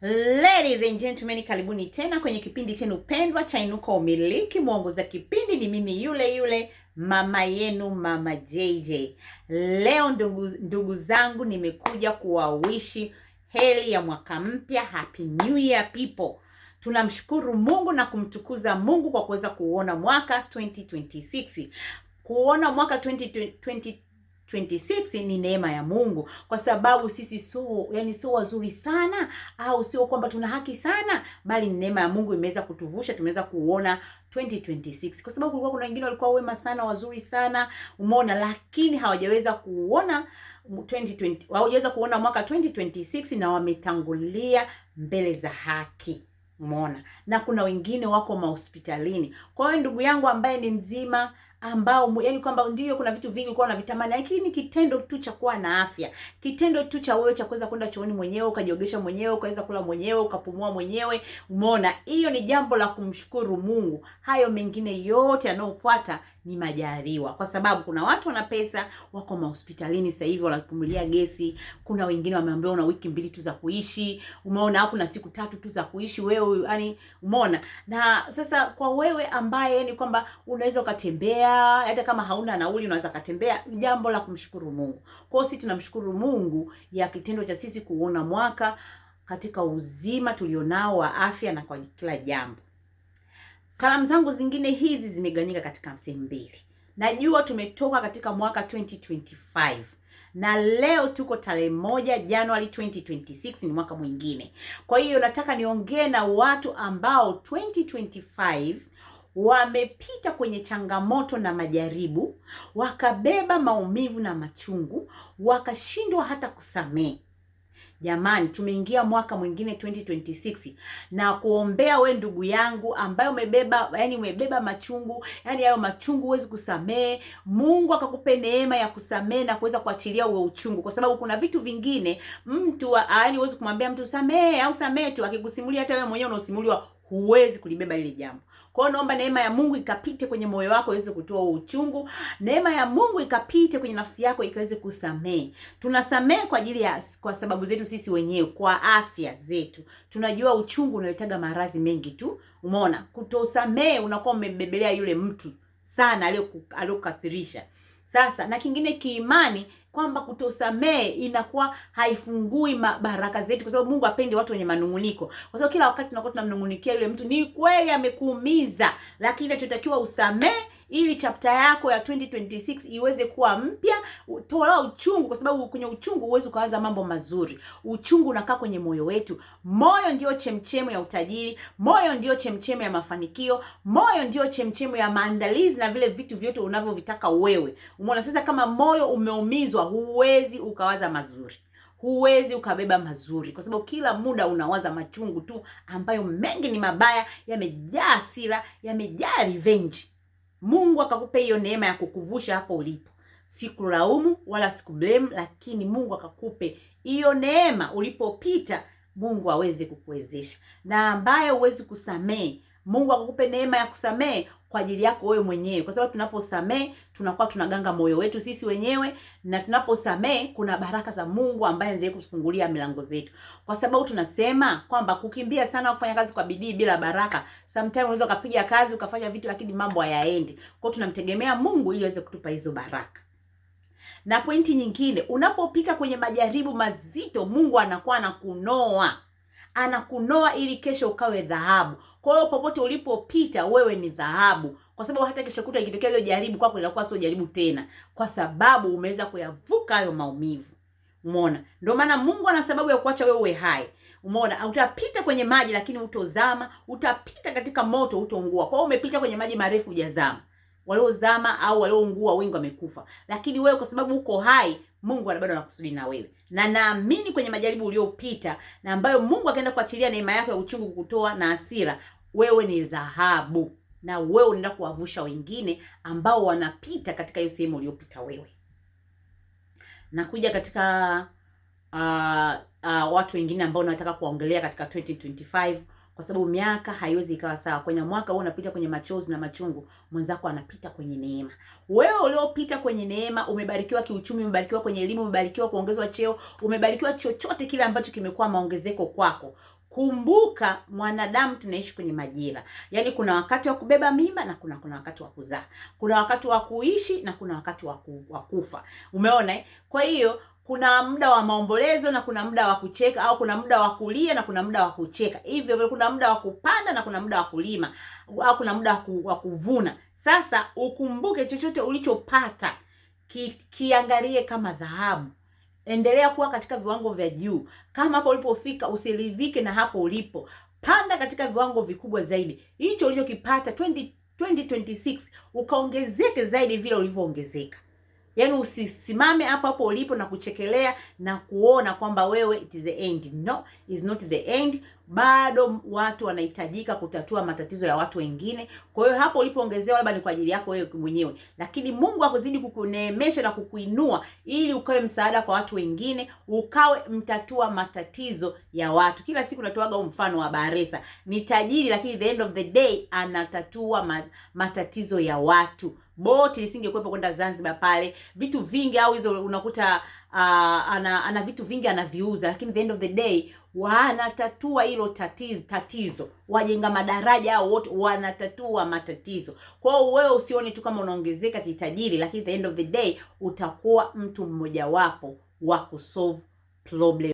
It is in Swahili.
Ladies and gentlemen, karibuni tena kwenye kipindi chenu pendwa cha Inuka Umiliki. Mwongoza kipindi ni mimi yule mama yenu, Mama JJ. Leo ndugu zangu, nimekuja kuwawishi heri ya mwaka mpya. Happy New Year people. Tunamshukuru Mungu na kumtukuza Mungu kwa kuweza kuona mwaka 2026. Kuona mwaka 2026 ni neema ya Mungu, kwa sababu sisi sio wazuri sana, au sio kwamba tuna haki sana, bali ni neema ya Mungu imeweza kutuvusha, tumeweza kuona 2026. Kwa sababu kulikuwa kuna wengine walikuwa wema sana, wazuri sana, umeona, lakini hawajaweza kuona 2020, hawajaweza kuona mwaka 2026 na wametangulia mbele za haki. Umeona, na kuna wengine wako mahospitalini. Kwa hiyo ndugu yangu ambaye ni mzima, ambao yani kwamba ndio kuna vitu vingi ulikuwa unavitamani, lakini kitendo tu cha kuwa na afya, kitendo tu cha wewe cha kuweza kwenda chooni mwenyewe, ukajiogesha mwenyewe, ukaweza kula mwenyewe, ukapumua mwenyewe, umeona, hiyo ni jambo la kumshukuru Mungu. Hayo mengine yote yanayofuata ni majaliwa, kwa sababu kuna watu wana pesa, wako mahospitalini sasa hivi wanapumulia gesi. Kuna wengine wameambiwa una wiki 2 tu za kuishi, umeona, au kuna siku 3 tu za kuishi wewe, yani umeona. Na sasa kwa wewe ambaye yani kwamba unaweza ukatembea, hata kama hauna nauli unaweza kutembea, jambo la kumshukuru Mungu. Kwa hiyo sisi tunamshukuru Mungu ya kitendo cha sisi kuona mwaka katika uzima tulionao wa afya na kwa kila jambo. Salamu zangu zingine hizi zimegawanyika katika sehemu mbili. Najua tumetoka katika mwaka 2025 na leo tuko tarehe 1 Januari 2026, ni mwaka mwingine. Kwa hiyo nataka niongee na watu ambao 2025 wamepita kwenye changamoto na majaribu, wakabeba maumivu na machungu, wakashindwa hata kusamehe. Jamani, tumeingia mwaka mwingine 2026, na kuombea we ndugu yangu ambaye umebeba machungu, yani hayo machungu huwezi kusamehe. Mungu akakupe neema ya kusamehe na kuweza kuachilia huo uchungu, kwa sababu kuna vitu vingine mtu yani huwezi kumwambia mtu samehe au samehe tu, akikusimulia hata wewe mwenyewe unasimuliwa huwezi kulibeba ile jambo. Kwa hiyo naomba neema ya Mungu ikapite kwenye moyo wako iweze kutoa uchungu. Neema ya Mungu ikapite kwenye nafsi yako ikaweze kusamehe. Tunasamehe kwa sababu zetu sisi wenyewe, kwa afya zetu. Tunajua uchungu unaletaga maradhi mengi tu. Umeona? Kutosamehe unakuwa umebebelea yule mtu sana aliyokukathirisha. Sasa na kingine kiimani, kwamba kutosamehe inakuwa haifungui baraka zetu, kwa sababu Mungu hapendi watu wenye manunguniko. Kwa sababu kila wakati tunakuwa tunamnungunikia yule mtu, ni kweli amekuumiza, lakini inachotakiwa usamehe ili chapter yako ya 2026 iweze kuwa mpya. Toa uchungu, kwa sababu kwenye uchungu huwezi kuanza mambo mazuri. Uchungu unakaa kwenye moyo wetu. Moyo ndio chemchemo ya utajiri, moyo ndio chemchemo ya mafanikio, moyo ndio chemchemo ya maandalizi na vile vitu vyote unavyovitaka wewe. Umeona? Sasa kama moyo umeumizwa, huwezi ukawaza mazuri, huwezi ukabeba mazuri, kwa sababu kila muda unawaza machungu tu, ambayo mengi ni mabaya, yamejaa hasira, yamejaa revenge. Mungu akakupe hiyo neema ya kukuvusha hapo ulipo. Sikulaumu wala sikublame, lakini Mungu akakupe hiyo neema ulipopita, Mungu aweze kukuwezesha. Na ambaye huwezi kusamehe, Mungu akakupe neema ya kusamehe kwa ajili yako wewe mwenyewe, kwa sababu tunaposamehe tunakuwa tunaganga moyo wetu sisi wenyewe, na tunaposamehe kuna baraka za Mungu ambaye anaje kufungulia milango zetu. Kwa sababu tunasema kwamba kukimbia sana kufanya kazi kwa bidii bila baraka, sometimes unaweza kupiga kazi ukafanya vitu lakini mambo hayaendi. Kwa hiyo tunamtegemea Mungu ili aweze kutupa hizo baraka. Na pointi nyingine, unapopita kwenye majaribu mazito, Mungu anakuwa anakunoa ili kesho ukawe dhahabu. Kwa hiyo popote ulipopita wewe ni dhahabu, kwa sababu hata kesho kuta ikitokea ile jaribu kwako linakuwa sio jaribu tena, kwa sababu umeweza kuyavuka hayo maumivu. Umeona? Ndio maana Mungu ana sababu ya kuacha wewe hai. Umeona? Utapita kwenye maji lakini utozama, utapita katika moto utaungua. Kwa hiyo umepita kwenye maji marefu hujazama. Waliozama au walioungua wengi wamekufa, lakini wewe kwa sababu uko hai, Mungu bado anakusudi na wewe. Na naamini kwenye majaribu uliopita, na ambayo Mungu akaenda kuachilia neema yake ya uchungu kukutoa na hasira, wewe ni dhahabu, na wewe unaenda kuwavusha wengine ambao wanapita katika hiyo sehemu uliyopita wewe. Nakuja katika watu wengine ambao nataka kuongelea katika 2025, kwa sababu miaka haiwezi ikawa sawa. Kwenye mwaka huu unapita kwenye machozi na machungu, mwenzako anapita kwenye neema. Wewe uliopita kwenye neema, umebarikiwa kiuchumi, umebarikiwa kwenye elimu, umebarikiwa kuongezwa cheo, umebarikiwa chochote kile ambacho kimekuwa maongezeko kwako. Kumbuka mwanadamu tunaishi kwenye majira. Yaani kuna wakati wa kubeba mimba na kuna wakati wa kuzaa. Kuna wakati wa kuishi na kuna wakati wa kufa. Umeona eh? Kwa hiyo kuna muda wa maombolezo na kuna muda wa kucheka, au kuna muda wa kulia na kuna muda wa kucheka. Hivyo kuna muda wa kupanda na kuna muda wa kulima, au kuna muda wa kuvuna. Sasa ukumbuke chochote ulichopata kiangalie kama dhahabu. Endelea kuwa katika viwango vya juu. Kama hapo ulipofika, usiridhike na hapo ulipo. Panda katika viwango vikubwa zaidi. Hicho ulichokipata 2026 ukaongezeke zaidi vile ulivyoongezeka. Yaani usisimame hapo ulipo na kuchekelea na kuona kwamba wewe it is the end. No, is not the end. Bado watu wanahitajika kutatua matatizo ya watu wengine. Kwa hiyo hapo ulipoongezewa labda ni kwa ajili yako wewe mwenyewe, lakini Mungu akuzidi kukuneemesha na kukuinua ili ukawe msaada kwa watu wengine, ukawe mtatua matatizo ya watu. Kila siku natoaga mfano wa Baresa. Ni tajiri lakini the end of the day anatatua matatizo ya watu. Boti isingekuwepo kwenda Zanzibar pale, vitu vingi au hizo unakuta ana vitu vingi anaviuza, lakini the end of the day wanatatua hilo tatizo. Wajenga madaraja au wote wanatatua matatizo. Kwa hiyo wewe usione tu kama unaongezeka kitajiri, lakini the end of the day utakuwa mtu mmoja wapo wa kusolve problem.